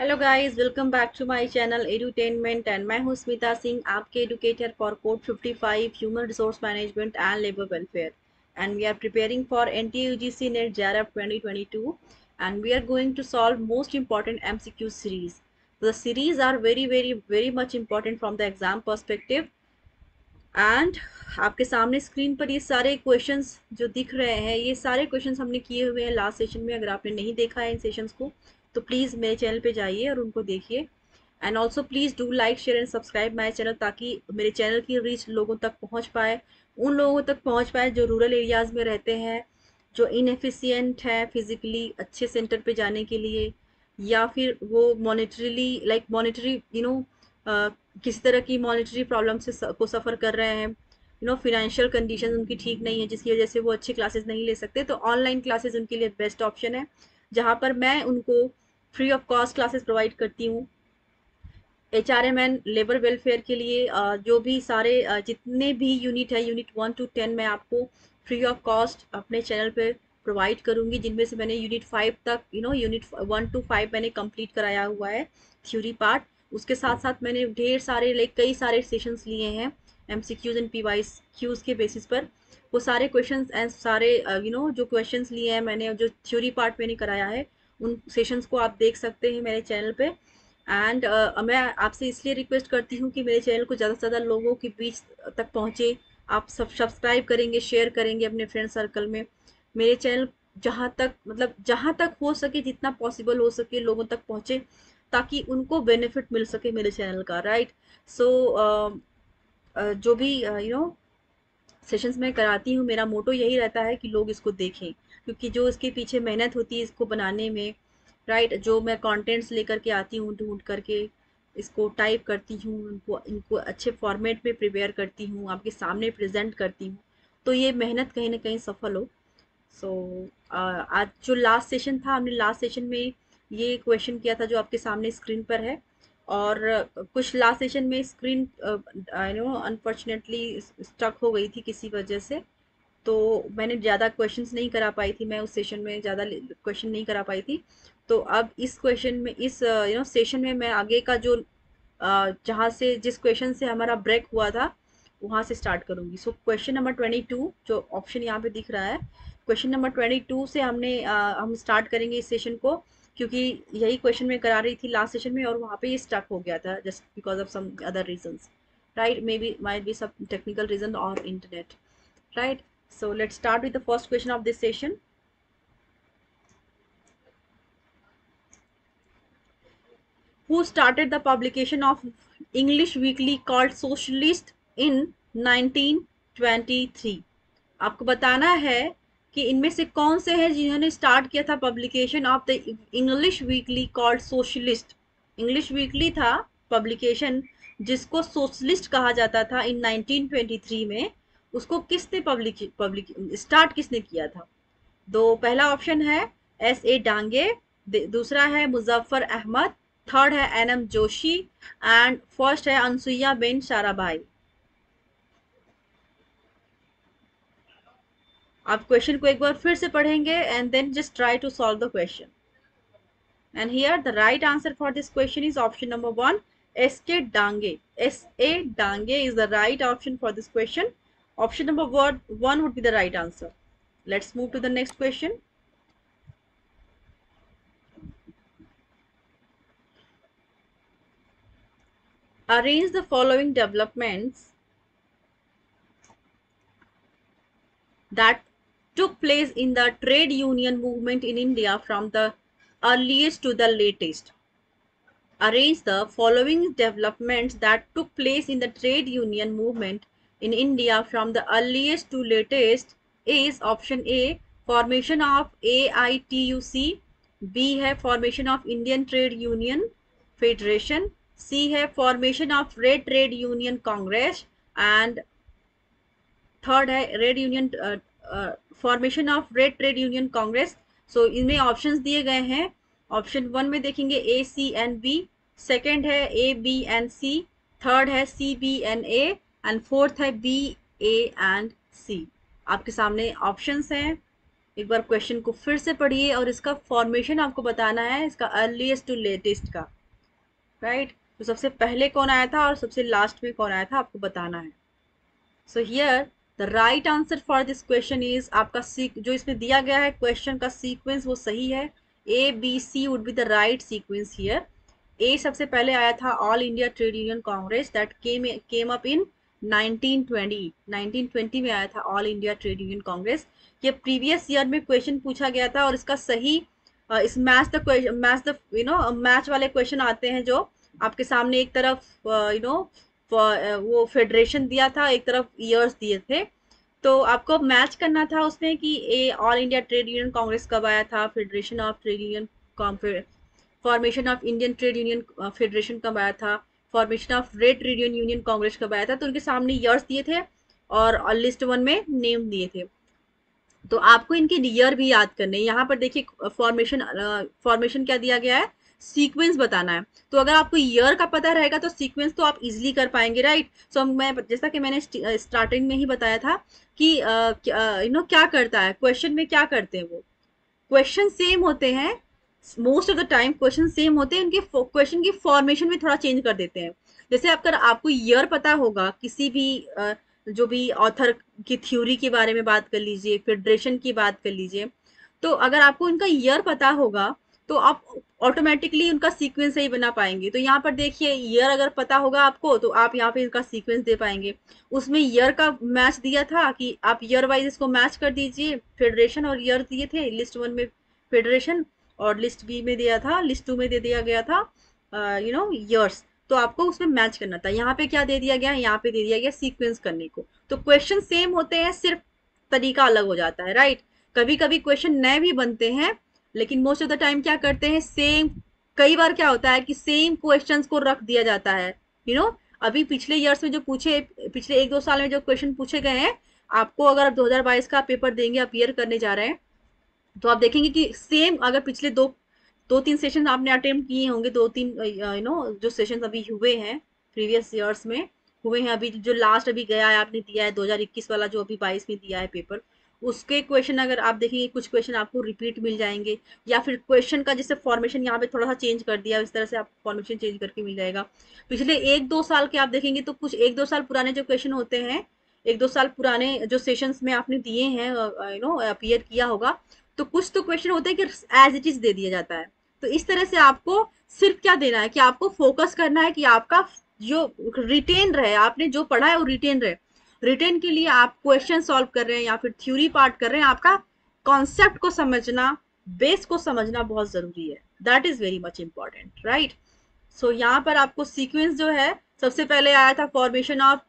Hello guys, welcome back to my channel edutainment and मैं हूं स्मिता सिंह, आपके educator for code 55 human resource management and labour welfare and we are preparing for NTUGC NET JARF 2022 and we are going to solve most important MCQ series. The series are very much important from the exam perspective and आपके सामने screen पर ये सारे questions जो दिख रहे हैं, ये सारे क्वेश्चंस हमने किए हुए हैं लास्ट सेशन में। अगर आपने नहीं देखा है इन सेशंस को तो प्लीज़ मेरे चैनल पे जाइए और उनको देखिए। And also please do like share and subscribe my channel, ताकि मेरे चैनल की रीच लोगों तक पहुंच पाए, उन लोगों तक पहुंच पाए जो रूरल एरियाज़ में रहते हैं, जो इनएफिशिएंट है फिजिकली अच्छे सेंटर पे जाने के लिए, या फिर वो मॉनिटरी किसी तरह की मॉनिटरी प्रॉब्लम को सफ़र कर रहे हैं। फाइनेंशियल कंडीशन उनकी ठीक नहीं है, जिसकी वजह से वो अच्छी क्लासेस नहीं ले सकते। तो ऑनलाइन क्लासेस उनके लिए बेस्ट ऑप्शन है, जहाँ पर मैं उनको free of cost classes provide करती हूँ। HRM लेबर वेलफेयर के लिए जो भी सारे जितने भी यूनिट है, यूनिट 1 to 10 मैं आपको फ्री ऑफ कॉस्ट अपने चैनल पे प्रोवाइड करूँगी, जिनमें से मैंने यूनिट 5 तक यूनिट 1 to 5 मैंने कंप्लीट कराया हुआ है थ्योरी पार्ट। उसके साथ साथ मैंने ढेर सारे कई सारे सेशंस लिए हैं MCQs एंड PYQs के बेसिस पर। वो सारे क्वेश्चंस एंड सारे जो क्वेश्चंस लिए हैं मैंने, जो थ्योरी पार्ट मैंने कराया है, उन सेशंस को आप देख सकते हैं मेरे चैनल पे। एंड मैं आपसे इसलिए रिक्वेस्ट करती हूँ कि मेरे चैनल को ज़्यादा से ज़्यादा लोगों के बीच तक पहुँचे। आप सब सब्सक्राइब करेंगे, शेयर करेंगे अपने फ्रेंड सर्कल में। मेरे चैनल जहाँ तक हो सके, जितना पॉसिबल हो सके लोगों तक पहुँचे, ताकि उनको बेनिफिट मिल सके मेरे चैनल का, राइट। सो जो भी सेशंस में कराती हूँ, मेरा मोटो यही रहता है कि लोग इसको देखें, क्योंकि जो इसके पीछे मेहनत होती है इसको बनाने में, राइट, जो मैं कंटेंट्स लेकर के आती हूँ ढूंढ करके, इसको टाइप करती हूँ, इनको इनको अच्छे फॉर्मेट में प्रिपेयर करती हूँ, आपके सामने प्रेजेंट करती हूँ, तो ये मेहनत कहीं ना कहीं सफल हो। सो आज जो लास्ट सेशन था, हमने लास्ट सेशन में ये क्वेश्चन किया था जो आपके सामने स्क्रीन पर है। और कुछ लास्ट सेशन में स्क्रीन अनफॉर्चुनेटली स्टक हो गई थी किसी वजह से, तो मैंने ज़्यादा क्वेश्चंस नहीं करा पाई थी, मैं उस सेशन में ज़्यादा क्वेश्चन नहीं करा पाई थी। तो अब इस क्वेश्चन में, इस सेशन में मैं आगे का जो जहाँ से जिस क्वेश्चन से हमारा ब्रेक हुआ था वहाँ से स्टार्ट करूँगी। सो क्वेश्चन नंबर 22 जो ऑप्शन यहाँ पे दिख रहा है, क्वेश्चन नंबर 22 से हम स्टार्ट करेंगे इस सेशन को, क्योंकि यही क्वेश्चन मैं करा रही थी लास्ट सेशन में और वहाँ पे ये स्टक हो गया था just because of some other reasons, right, may be might be some technical reason और internet, right? So let's start with the first question of this session. Who started the publication of English weekly called Socialist in 1923? आपको बताना है कि इनमें से कौन से हैं जिन्होंने स्टार्ट किया था publication of the English weekly called socialist. English weekly था पब्लिकेशन जिसको सोशलिस्ट कहा जाता था इन 1923 में। उसको किसने पब्लिक पब्लिक स्टार्ट किसने किया था? दो, पहला ऑप्शन है S. A. डांगे, दूसरा है मुजफ्फर अहमद, थर्ड है NM जोशी एंड फर्स्ट है अनसुईया बेन साराभाई। आप क्वेश्चन को एक बार फिर से पढ़ेंगे and then just try to solve the question. And here the right answer for this question is option number 1, S. K. Dange. S. A. Dange is the right option for this question. Option number 1 would be the right answer. Let's move to the next question. Arrange the following developments that took place in the trade union movement in India from the earliest to the latest. Arrange the following developments that took place in the trade union movement in India from the earliest to latest is option A, formation of AITUC, B है formation of Indian Trade Union Federation, C है formation of Red Trade Union Congress and third है red union formation of red trade union Congress. So इनमें options दिए गए हैं। Option 1 में देखेंगे A, C and B, second है A, B and C, third है C, B and A and fourth है B, A and C। आपके सामने ऑप्शंस हैं, एक बार क्वेश्चन को फिर से पढ़िए और इसका फॉर्मेशन आपको बताना है, इसका अर्लीस्ट टू लेटेस्ट का, राइट। तो सबसे पहले कौन आया था और सबसे लास्ट में कौन आया था आपको बताना है। So here the right answer for this question is, आपका जो इसमें दिया गया है क्वेश्चन का सीक्वेंस वो सही है। A B C would be the right sequence here. A सबसे पहले आया था all India trade union congress, that came up in 1920, 1920 में आया था all India trade union congress. ये प्रीवियस ईयर में क्वेश्चन पूछा गया था और इसका सही इस मैच वाले क्वेश्चन आते हैं जो आपके सामने एक तरफ वो फेडरेशन दिया था, एक तरफ ईयर्स दिए थे। तो आपको मैच करना था उसमें कि A all India trade union congress कब आया था, federation of trade union, formation of Indian trade union federation कब आया था, formation of red trade union congress कब आया था। तो उनके सामने ईयर्स दिए थे और लिस्ट वन में नेम दिए थे। तो आपको इनके ईयर भी याद करने। यहाँ पर देखिए फॉर्मेशन क्या दिया गया है, सीक्वेंस बताना है। तो अगर आपको ईयर का पता रहेगा तो सीक्वेंस तो आप इजीली कर पाएंगे, राइट। सो मैं जैसा कि मैंने स्टार्टिंग में ही बताया था कि क्या करता है क्वेश्चन में, क्या करते हैं वो क्वेश्चन सेम होते हैं, most of the time question same होते हैं, उनके क्वेश्चन की फॉर्मेशन में थोड़ा चेंज कर देते हैं। जैसे अगर आपको ईयर पता होगा किसी भी जो भी ऑथर की थ्योरी के बारे में बात कर लीजिए, फेडरेशन की बात कर लीजिए, तो अगर आपको उनका ईयर पता होगा तो आप ऑटोमेटिकली उनका सीक्वेंस सही बना पाएंगे। तो यहाँ पर देखिए ईयर अगर पता होगा आपको तो आप यहाँ पे इनका सीक्वेंस दे पाएंगे। उसमें ईयर का मैच दिया था कि आप ईयर वाइज इसको मैच कर दीजिए, फेडरेशन और ईयर दिए थे लिस्ट वन में फेडरेशन, और लिस्ट बी में दिया था, लिस्ट टू में दे दिया गया था ईयर्स। तो आपको उसमें मैच करना था। यहाँ पे क्या दे दिया गया है, यहाँ पे दे दिया गया सीक्वेंस करने को। तो क्वेश्चन सेम होते हैं, सिर्फ तरीका अलग हो जाता है, राइट। कभी कभी क्वेश्चन नए भी बनते हैं, लेकिन मोस्ट ऑफ द टाइम क्या करते हैं सेम। कई बार क्या होता है कि सेम क्वेश्चंस को रख दिया जाता है, अभी पिछले ईयर्स में जो पूछे, पिछले 1-2 साल में जो क्वेश्चन पूछे गए हैं, आपको अगर आप 2022 का पेपर देंगे, आप ईयर करने जा रहे हैं, तो आप देखेंगे कि सेम अगर पिछले दो तीन सेशन आपने अटेम्प्ट किए होंगे, दो तीन जो सेशन अभी हुए हैं प्रीवियस ईयर्स में हुए हैं, अभी जो लास्ट अभी गया है आपने दिया है 2021 वाला जो अभी 22 में दिया है पेपर, उसके क्वेश्चन अगर आप देखेंगे कुछ क्वेश्चन आपको रिपीट मिल जाएंगे, या फिर क्वेश्चन का जैसे फॉर्मेशन यहाँ पे थोड़ा सा चेंज कर दिया, इस तरह से आप फॉर्मेशन चेंज करके मिल जाएगा। पिछले 1-2 साल के आप देखेंगे तो कुछ 1-2 साल पुराने जो क्वेश्चन होते हैं, 1-2 साल पुराने जो सेशंस में आपने दिए हैं, अपीयर किया होगा, तो कुछ तो क्वेश्चन होते हैं कि एज इट इज दे दिया जाता है। तो इस तरह से आपको सिर्फ क्या देना है कि आपको फोकस करना है कि आपका जो रिटेन रहे, आपने जो पढ़ा है वो रिटेन रहे। रिटेन के लिए आप क्वेश्चन सॉल्व कर रहे हैं या फिर थ्योरी पार्ट कर रहे हैं, आपका कॉन्सेप्ट को समझना, बेस को समझना बहुत जरूरी है। That is very much important, right. So यहाँ पर आपको सीक्वेंस जो है, सबसे पहले आया था formation of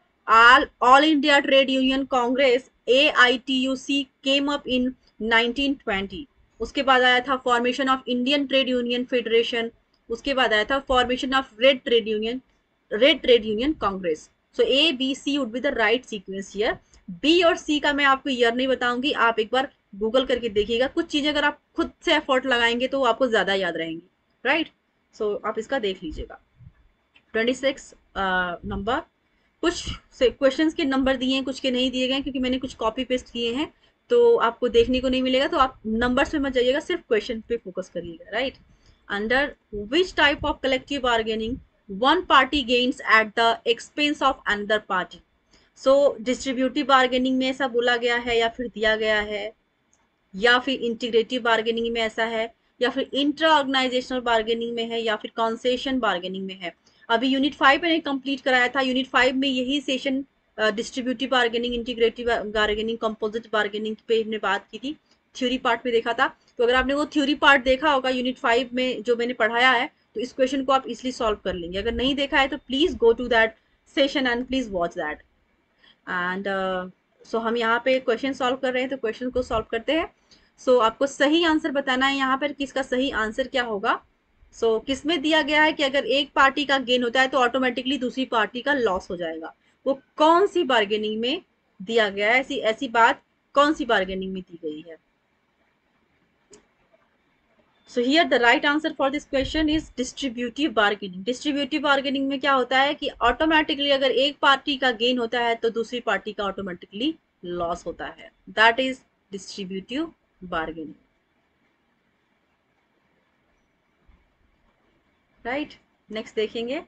All India trade union Congress, AITUC came up in 1920। उसके बाद आया था formation of Indian trade union Federation. उसके बाद आया था formation of red trade union Congress. So ABC would be the right sequence here. B और C का मैं आपको ईयर नहीं बताऊंगी, आप एक बार गूगल करके देखिएगा। कुछ चीजें अगर आप खुद से एफर्ट लगाएंगे तो आपको ज्यादा याद रहेंगी, राइट। सो आप इसका देख लीजिएगा। 26 नंबर, कुछ से क्वेश्चंस के नंबर दिए हैं, कुछ के नहीं दिए गए क्योंकि मैंने कुछ कॉपी पेस्ट किए हैं, तो आपको देखने को नहीं मिलेगा। तो आप नंबर्स पे मत जाइएगा, सिर्फ क्वेश्चन पे फोकस करिएगा, right. Under which type of collective bargaining one party gains at the expense of another party. So distributive bargaining में ऐसा बोला गया है या फिर दिया गया है, या फिर इंटीग्रेटिव बार्गेनिंग में ऐसा है, या फिर इंट्रा ऑर्गेनाइजेशनल बार्गेनिंग में है, या फिर कॉन्सेशन बार्गेनिंग में है। अभी यूनिट 5 मैंने कंप्लीट कराया था, यूनिट 5 में यही session distributive bargaining, integrative bargaining, composite bargaining पे हमने बात की थी, थ्योरी पार्ट में देखा था। तो अगर आपने वो थ्योरी पार्ट देखा होगा यूनिट 5 में जो मैंने पढ़ाया है, तो इस क्वेश्चन को आप इसलिए सॉल्व कर लेंगे। अगर नहीं देखा है तो please go to that session and please watch that. And so हम यहाँ पे क्वेश्चन सॉल्व कर रहे हैं, तो क्वेश्चन को सॉल्व करते हैं। सो आपको सही आंसर बताना है यहाँ पर कि इसका सही आंसर क्या होगा। सो किसमें दिया गया है कि अगर एक पार्टी का गेन होता है तो ऑटोमेटिकली दूसरी पार्टी का लॉस हो जाएगा। वो कौन सी बार्गेनिंग में दिया गया है, ऐसी ऐसी बात कौन सी बार्गेनिंग में दी गई है। So here the right answer for this question is distributive bargaining. Distributive bargaining में क्या होता है कि ऑटोमेटिकली अगर एक पार्टी का गेन होता है तो दूसरी पार्टी का ऑटोमेटिकली लॉस होता है। That is distributive bargaining, right. Next देखेंगे,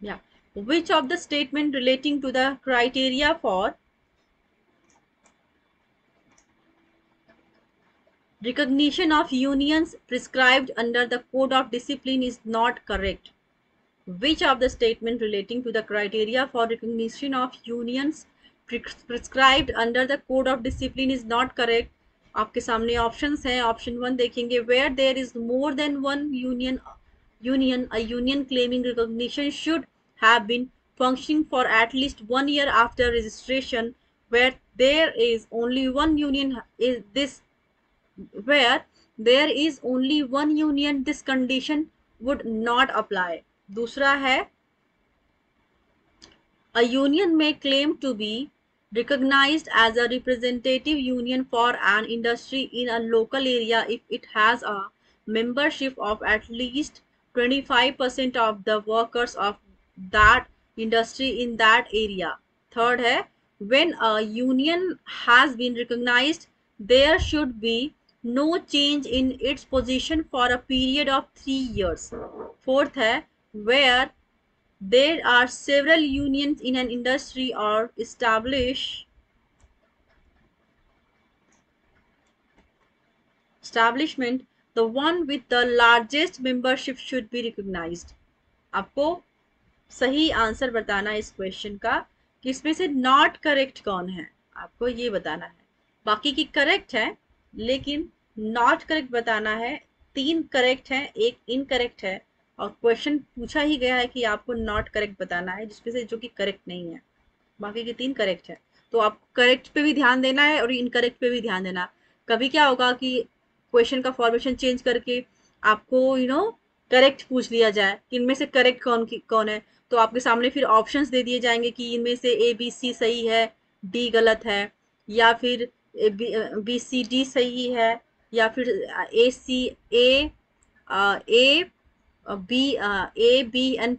या which of the statement relating to the criteria for recognition of unions prescribed under the code of discipline is not correct? Which of the statement relating to the criteria for recognition of unions prescribed under the code of discipline is not correct? आपके सामने options हैं। Option one देखेंगे, where there is more than one union a union claiming recognition should have been functioning for at least 1 year after registration. Where there is only one union is this where there is only one union, this condition would not apply. दूसरा है, a union may claim to be recognized as a representative union for an industry in a local area if it has a membership of at least 25% of the workers of that industry in that area. Third है, when a union has been recognized, there should be no change in its position for a period of 3 years. Fourth है, where there are several unions in an industry or establishment, the one with the largest membership should be recognized. आपको सही answer बताना है इस question का कि इसमें से नॉट करेक्ट कौन है, आपको ये बताना है। बाकी की करेक्ट है लेकिन नॉट करेक्ट बताना है। 3 करेक्ट है, 1 इनकरेक्ट है, और क्वेश्चन पूछा ही गया है कि आपको नॉट करेक्ट बताना है जिसमें से जो कि करेक्ट नहीं है। बाकी की 3 करेक्ट है, तो आपको करेक्ट पे भी ध्यान देना है और इनकरेक्ट पे भी ध्यान देना। कभी क्या होगा कि क्वेश्चन का फॉर्मेशन चेंज करके आपको करेक्ट पूछ लिया जाए कि इनमें से करेक्ट कौन है, तो आपके सामने फिर ऑप्शंस दे दिए जाएंगे कि इनमें से ए बी सी सही है, डी गलत है, या फिर बी सी डी सही है, या फिर ए सी ए बी एंड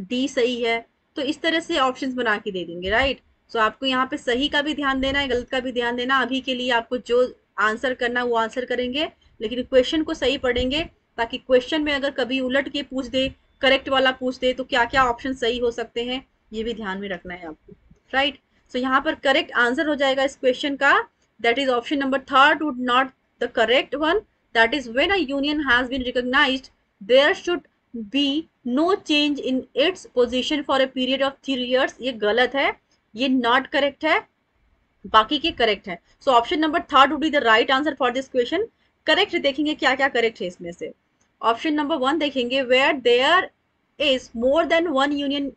डी सही है। तो इस तरह से ऑप्शंस बना के दे देंगे, राइट। सो आपको यहाँ पे सही का भी ध्यान देना है, गलत का भी ध्यान देना। अभी के लिए आपको जो आंसर करना वो आंसर करेंगे, लेकिन क्वेश्चन को सही पढ़ेंगे ताकि क्वेश्चन में अगर कभी उलट के पूछ दे, करेक्ट वाला पूछ दे, तो क्या क्या ऑप्शन सही हो सकते हैं ये भी ध्यान में रखना है आपको, राइट। सो यहाँ पर करेक्ट आंसर हो जाएगा इस क्वेश्चन का, that is option number third would not the correct one, that is when a union has been recognised there should be no change in its position for a period of 3 years। ये गलत है, ये not correct है, बाकी के correct है। So option number third would be the right answer for this question. Correct देखेंगे क्या क्या करेक्ट है इसमें से। ऑप्शन नंबर 1 देखेंगे, where there is more than one union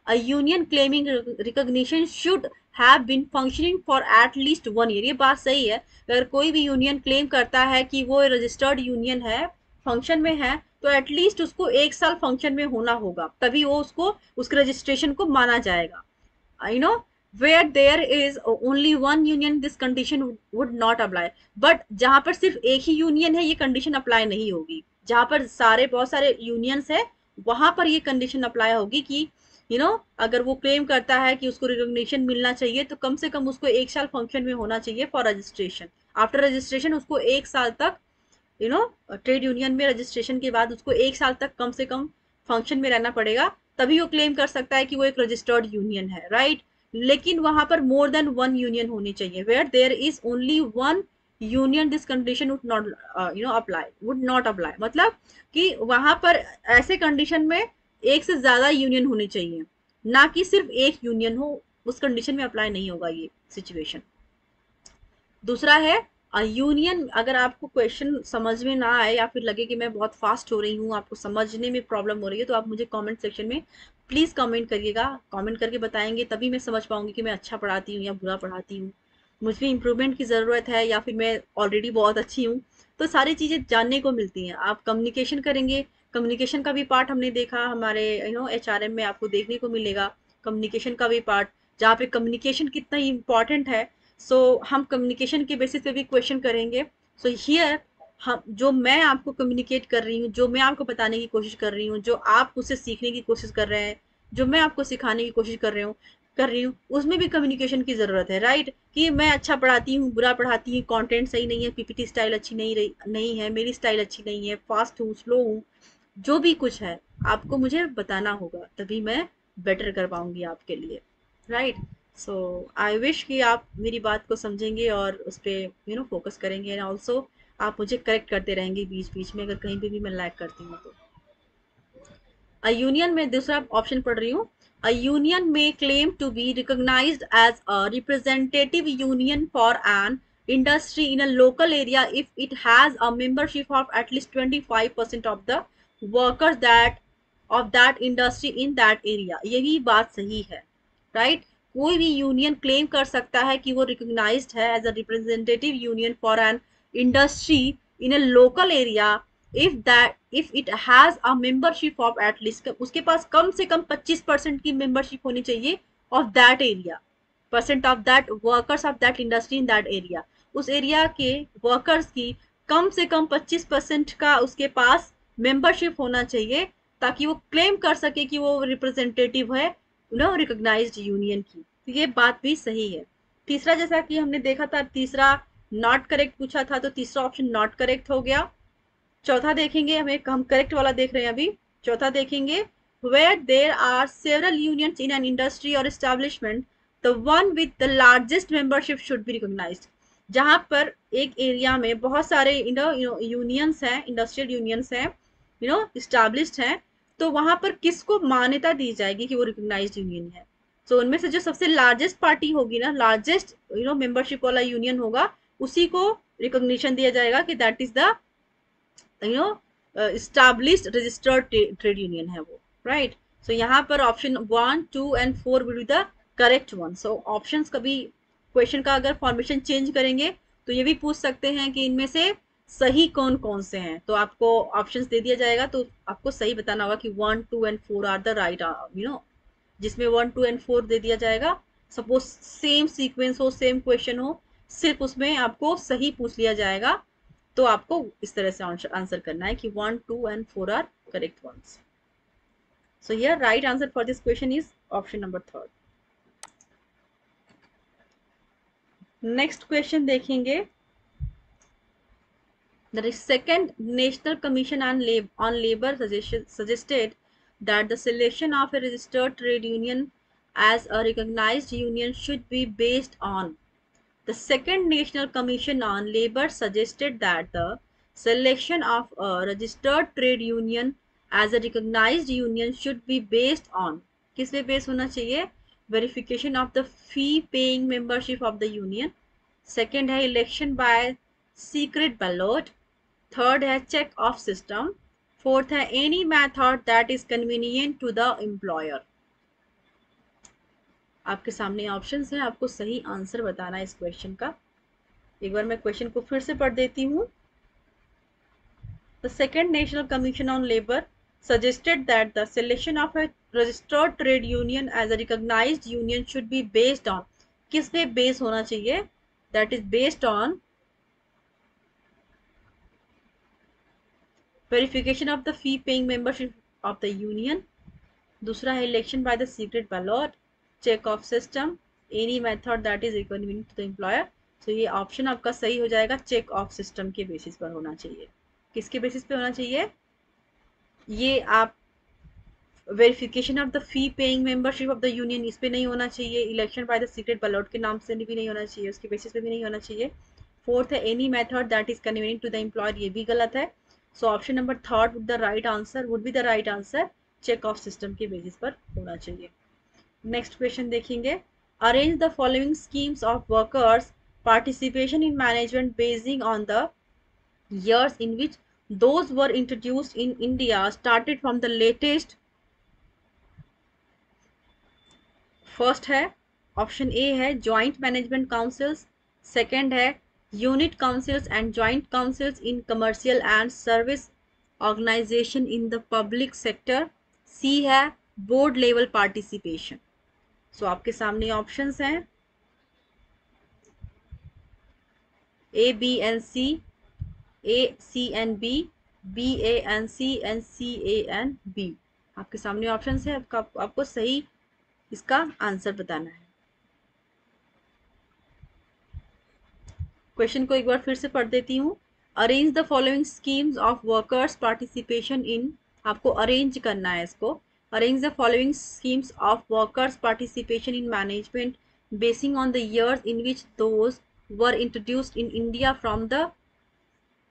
a union claiming recognition should have been functioning for at least 1 year। ये बात सही है, अगर कोई भी यूनियन क्लेम करता है कि वो रजिस्टर्ड यूनियन है, फंक्शन में है, तो एटलीस्ट उसको 1 साल फंक्शन में होना होगा, तभी वो उसके रजिस्ट्रेशन को माना जाएगा। where there is only one union this condition would not apply। But जहां पर सिर्फ एक ही यूनियन है ये कंडीशन अप्लाई नहीं होगी। जहां पर बहुत सारे यूनियंस है वहां पर ये कंडीशन अप्लाई होगी कि अगर वो क्लेम करता है कि उसको रिकॉग्निशन मिलना चाहिए तो कम से कम उसको 1 साल फंक्शन में होना चाहिए फॉर रजिस्ट्रेशन। आफ्टर रजिस्ट्रेशन उसको 1 साल तक ट्रेड यूनियन में रजिस्ट्रेशन के बाद उसको 1 साल तक कम से कम फंक्शन में रहना पड़ेगा, तभी वो क्लेम कर सकता है कि वो एक रजिस्टर्ड यूनियन है, राइट। लेकिन वहां पर मोर देन वन यूनियन होनी चाहिए। Where there is only one union this condition would not apply, मतलब कि वहां पर ऐसे कंडीशन में एक से ज्यादा यूनियन होनी चाहिए, ना कि सिर्फ एक यूनियन हो, उस कंडीशन में अप्लाई नहीं होगा ये सिचुएशन। दूसरा है यूनियन। अगर आपको क्वेश्चन समझ में ना आए या फिर लगे कि मैं बहुत फास्ट हो रही हूँ, आपको समझने में प्रॉब्लम हो रही है, तो आप मुझे कमेंट सेक्शन में प्लीज़ कमेंट करिएगा। कमेंट करके बताएंगे तभी मैं समझ पाऊंगी कि मैं अच्छा पढ़ाती हूँ या बुरा पढ़ाती हूँ, मुझे इम्प्रूवमेंट की ज़रूरत है या फिर मैं ऑलरेडी बहुत अच्छी हूँ। तो सारी चीज़ें जानने को मिलती हैं। आप कम्युनिकेशन करेंगे, कम्युनिकेशन का भी पार्ट हमने देखा हमारे HRM में, आपको देखने को मिलेगा कम्युनिकेशन का भी पार्ट, जहाँ पे कम्युनिकेशन कितना इम्पॉर्टेंट है। हम कम्युनिकेशन के बेसिस पे भी क्वेश्चन करेंगे। हियर हम जो मैं आपको कम्युनिकेट कर रही हूँ, जो मैं आपको बताने की कोशिश कर रही हूँ, जो आप उससे सीखने की कोशिश कर रहे हैं, जो मैं आपको सिखाने की कोशिश कर रही हूँ, कर रही हूँ, उसमें भी कम्युनिकेशन की ज़रूरत है, राइट। कि मैं अच्छा पढ़ाती हूँ, बुरा पढ़ाती हूँ, कंटेंट सही नहीं है, पीपीटी स्टाइल अच्छी नहीं है, मेरी स्टाइल अच्छी नहीं है, फास्ट हूँ, स्लो हूँ, जो भी कुछ है आपको मुझे बताना होगा, तभी मैं बेटर कर पाऊंगी आपके लिए, राइट। सो आई विश कि आप मेरी बात को समझेंगे और उस पर फोकस करेंगे, एंड ऑल्सो आप मुझे करेक्ट करते रहेंगे बीच बीच में, अगर कहीं पे भी मैं लैग करती हूँ तो। A union में दूसरा ऑप्शन पढ़ रही हूँ। A union may claim to be recognized as a representative union for an industry in a local area if it has a membership of at least 25% of the workers that of that industry in that area। यही बात सही है, right. कोई भी union claim कर सकता है कि वो रिकॉग्नाइज्ड है as a representative union for an industry in a local area if it has a membership of at least, उसके पास कम से कम 25% की मेंबरशिप होनी चाहिए of that area, percent of that workers of that industry in that area. उस area के workers की कम से कम 25% का उसके पास मेंबरशिप होना चाहिए, ताकि वो क्लेम कर सके कि वो रिप्रेजेंटेटिव है रिकॉग्नाइज्ड यूनियन की। तो ये बात भी सही है। तीसरा, जैसा कि हमने देखा था, तीसरा नॉट करेक्ट पूछा था, तो तीसरा ऑप्शन नॉट करेक्ट हो गया। चौथा देखेंगे, हम करेक्ट वाला देख रहे हैं अभी। चौथा देखेंगे, where there are several unions in an industry or establishment, the one with the largest membership should be recognized। जहां पर एक एरिया में बहुत सारे यूनियंस हैं, इंडस्ट्रियल यूनियंस हैं, इस्टेब्लिश्ड हैं, तो वहां पर किसको मान्यता दी जाएगी कि वो रिकॉग्नाइज्ड यूनियन है। तो उनमें से जो सबसे लार्जेस्ट पार्टी होगी ना, लार्जेस्ट मेंबरशिप वाला यूनियन होगा, उसी को रिकॉग्निशन दिया जाएगा कि that is the established registered trade union है वो, right। so यहाँ पर option 1, 2 and 4 will be the correct one। so options कभी क्वेश्चन का अगर फॉर्मेशन चेंज करेंगे तो ये भी पूछ सकते हैं कि इनमें से सही कौन कौन से हैं, तो आपको ऑप्शंस दे दिया जाएगा, तो आपको सही बताना होगा कि 1, 2 and 4 आर द राइट, जिसमें 1, 2 and 4 दे दिया जाएगा। सपोज सेम सीक्वेंस हो, सेम क्वेश्चन हो, सिर्फ उसमें आपको सही पूछ लिया जाएगा, तो आपको इस तरह से आंसर करना है कि 1, 2 and 4 are correct ones. So here right answer for this question is option number 3। Next question देखेंगे। The second National Commission on Labor suggested that the selection of a registered trade union as a recognized union should be based on. The second National Commission on Labor suggested that the selection of a registered trade union as a recognized union should be based on, किस पे base होना चाहिए? Verification of the fee paying membership of the union. Second है election by secret ballot. Third है check off system. Fourth है any method that is convenient to the employer. आपके सामने options हैं, आपको सही आंसर बताना है इस क्वेश्चन का। एक बार मैं क्वेश्चन को फिर से पढ़ देती हूँ। The second national commission on labour suggested that the selection of a registered trade union as a recognized union should be based on, किस पे बेस होना चाहिए? That is based on verification of the fee paying membership of the union। दूसरा है election by the secret ballot, check off system, any method that is equivalent to the employer. तो ये option आपका सही हो जाएगा, चेक ऑफ सिस्टम के basis पर होना चाहिए। किसके बेसिस पे होना चाहिए? ये आप verification of the fee paying membership of the union, इस पे नहीं होना चाहिए। Election by the secret ballot के नाम से भी नहीं होना चाहिए, उसके बेसिस पे भी नहीं होना चाहिए। फोर्थ है any method that is convenient to the employer, ये भी गलत है। So option number third would be the right answer, check off system के बेसिस पर होना चाहिए। नेक्स्ट क्वेश्चन देखेंगे। Arrange the following schemes of workers participation in management basing on the years in which those were introduced in India started from the latest। First है option A है joint management councils. Second है unit councils and joint councils in commercial and service organisation in the public sector. C है board level participation. So आपके सामने options हैं A B and C, A C and B, B A and C and C A and B. आपके सामने options है, आपको सही इसका आंसर बताना है। क्वेश्चन को एक बार फिर से पढ़ देती हूँ। Arrange the following schemes of workers participation इन, आपको अरेंज करना है इसको। Arrange the following schemes of workers participation in management basing on the years in which those were introduced in India from the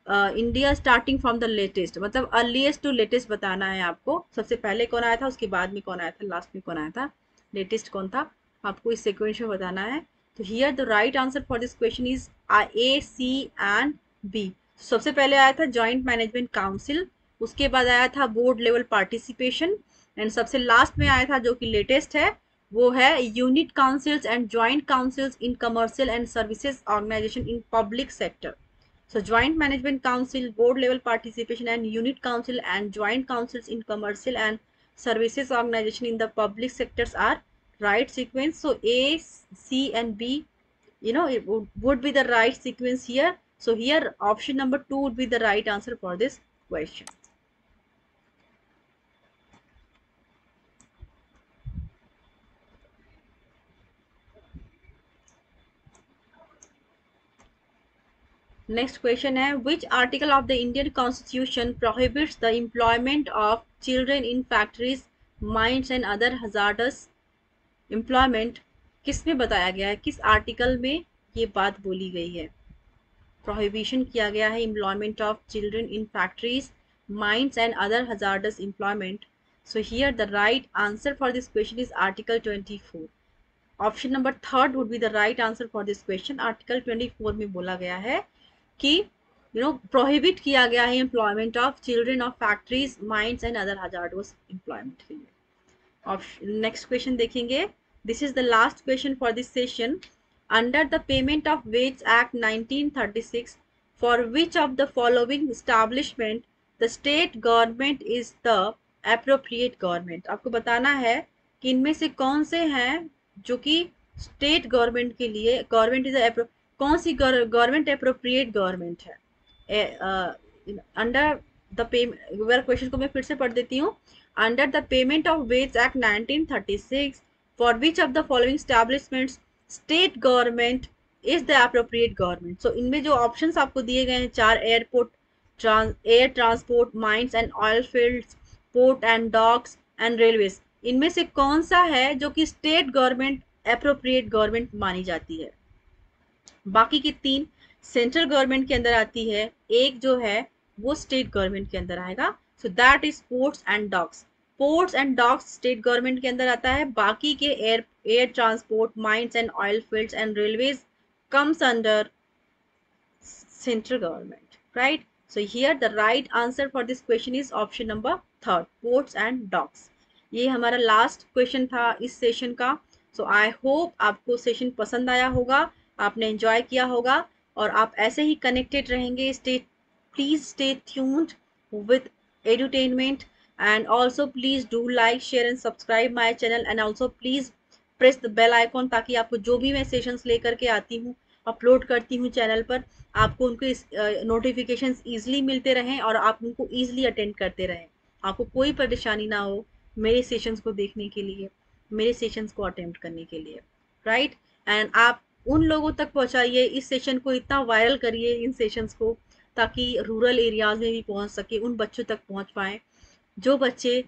India starting from the latest, मतलब earliest to latest बताना है आपको। सबसे पहले कौन आया था, उसके बाद में कौन आया था, लास्ट में कौन आया था, लेटेस्ट कौन था, आपको इस सीक्वेंस में बताना है। तो here the right answer for this question is A, C and B. सबसे पहले आया था जॉइंट मैनेजमेंट काउंसिल, उसके बाद आया था बोर्ड लेवल पार्टिसिपेशन, एंड सबसे लास्ट में आया था जो कि लेटेस्ट है वो है unit councils and joint councils in commercial and services organisation in public sector. So joint management council, board level participation and unit council and joint councils in commercial and services organization in the public sectors are right sequence. So A, C and B, it would be the right sequence here. So here option number 2 would be the right answer for this question. Next question है which article of the Indian Constitution prohibits the employment of children in factories, mines and other hazardous employment? किसमें बताया गया है, किस article में ये बात बोली गई है, प्रोहिबिशन किया गया है employment of children in factories, mines and other hazardous employment? So here the right answer for this question is article 24। Option number third would be the right answer for this question. Article 24 में बोला गया है कि prohibit किया गया है employment of children of factories, mines and other hazardous employment के लिए। नेक्स्ट क्वेश्चन देखेंगे। This is the last question for this session. Under the payment of wage act 1936 for which of the following establishment the state government is the appropriate government? आपको बताना है कि इनमें से कौन से हैं जो कि स्टेट गवर्नमेंट के लिए गवर्नमेंट इज कौन सी गवर्नमेंट एप्रोप्रिएट गवर्नमेंट है। अंडर द पेमेंट, क्वेश्चन को मैं फिर से पढ़ देती हूँ। Under the payment of wage act 1936 for which of the following establishments state government is the appropriate government? So इनमें जो ऑप्शंस आपको दिए गए हैं चार, airport, air transport, mines and oil fields, port and docks and railways, इनमें से कौन सा है जो कि स्टेट गवर्नमेंट एप्रोप्रिएट गवर्नमेंट मानी जाती है? बाकी की तीन सेंट्रल गवर्नमेंट के अंदर आती है, एक जो है वो स्टेट गवर्नमेंट के अंदर आएगा। So that is ports and docks. Ports and docks state government के अंदर आता है, बाकी के air transport, mines and oil fields and railways comes under central government, right? So here the right answer for this question is option number third, ports and docks. ये हमारा last question था इस सेशन का। सो I hope आपको session पसंद आया होगा, आपने एंजॉय किया होगा और आप ऐसे ही कनेक्टेड रहेंगे। Please stay tuned with edutainment and also please do like, share and subscribe my channel and also please press the bell icon, ताकि आपको जो भी मैं सेशंस लेकर के आती हूँ, अपलोड करती हूँ चैनल पर, आपको उनके नोटिफिकेशंस इजीली मिलते रहें और आप उनको इजीली अटेंड करते रहें। आपको कोई परेशानी ना हो मेरे सेशंस को देखने के लिए, मेरे सेशंस को अटेम्प्ट करने के लिए, राइट? एंड आप उन लोगों तक पहुँचाइए इस सेशन को, इतना वायरल करिए इन सेशंस को ताकि रूरल एरियाज में भी पहुँच सके, उन बच्चों तक पहुँच पाएँ जो बच्चे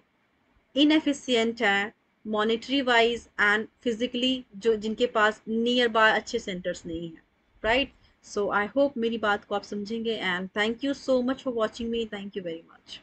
इनएफिशिएंट हैं मॉनेटरी वाइज एंड फिजिकली, जो जिनके पास नियर बाय अच्छे सेंटर्स नहीं है, राइट? सो आई होप मेरी बात को आप समझेंगे and thank you so much for watching me. Thank you very much.